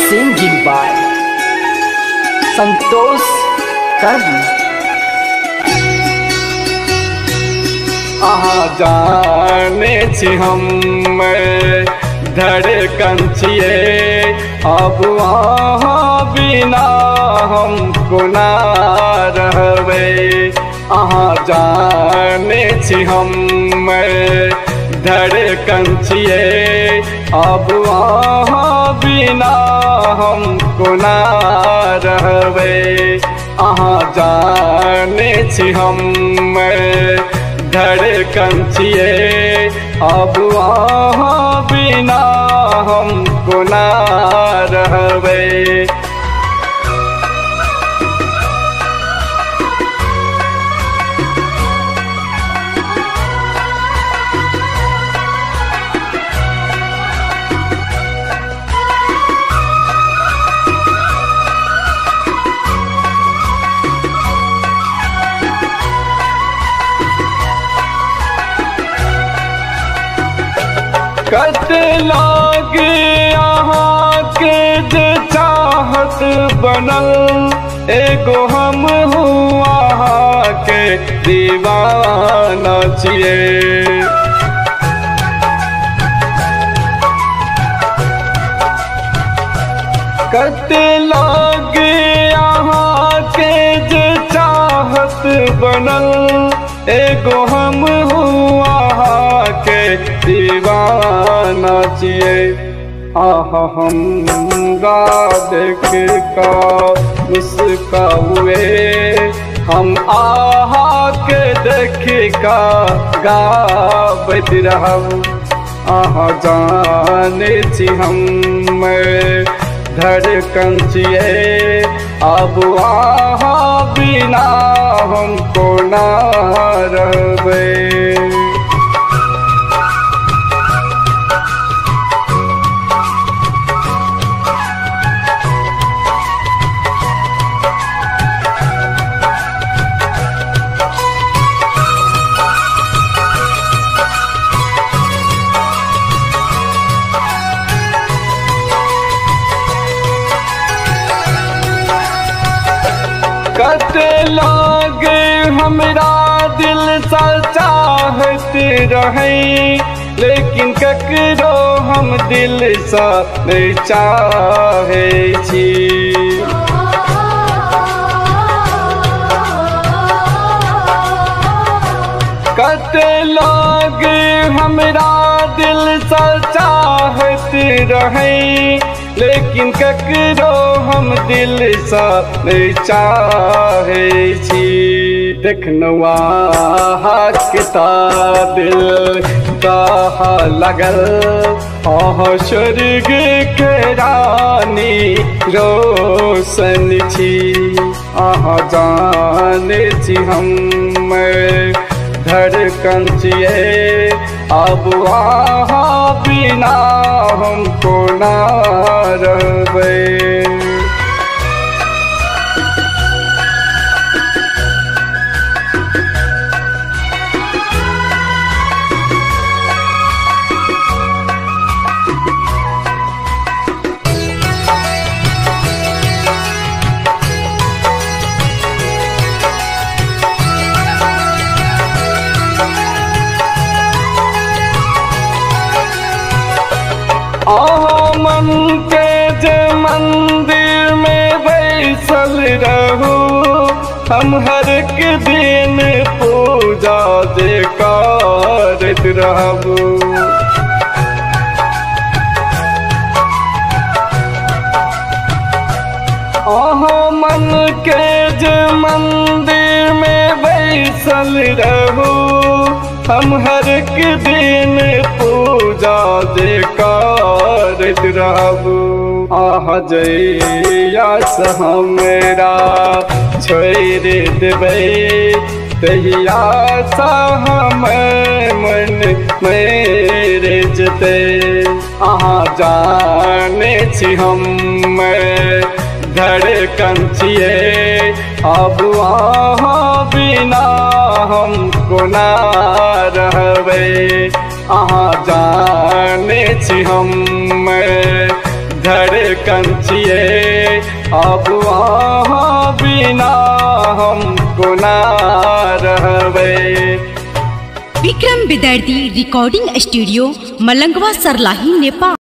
Singing by Santosh Karma। जाने छी हम धड़कन छिए अब अहाँ बिना हम कोना रहबै। जाने छी हम धड़कन छिए अब अहाँ बिना हम कोना रहबै। जाने छी हम धड़कन छिए अब अहाँ बिना हम कोना रहबै। कत लागे अहाँ के जे चाहत बनल एगो हम हूँ अहाँ के दीवाना छिए। कत लागे अहाँ के जे चाहत बनल एगो हम हूँ अहाँ के दीवाना छिए। हमरा देख का मुस्काए हम आहा के देख का गाबैत रहब। जाने छी हम धड़कन छिए अब अहाँ बिना हम कोना रहबै। कत लागे हमरा दिल सा चाहत रहे लेकिन ककरो हम दिल सा नहीं चाहे छी। कत लागे हमरा दिल सा चाहत रहे लेकिन ककरो हम दिल सा नहीं चाहे छी। देखनवा हकता दिल कहा लगल स्वर्ग के रानी रोशन छी। जाने छी हम धड़कन छिए अब अहाँ बिना हम कोना रहबै। मन के जे मंदिर में बैसल रहूं हम हर एक दिन पूजा जे करत रहबू। मन के जे मंदिर में बैसल रहूं हम हर एक दिन पूजा जे करत रहबू। जइया से हमरा छोड़ देबै तहिया सा हम मन मेरे जते। जाने छी हम धड़कन छिए अब अहाँ बिना हम कोना रहबै। जाने छी हम धड़कन कंचिए अब अहाँ बिना हम कोना रहबै। विक्रम विद्यार्थी रिकॉर्डिंग स्टूडियो मलंगवा सरलाही नेपाल।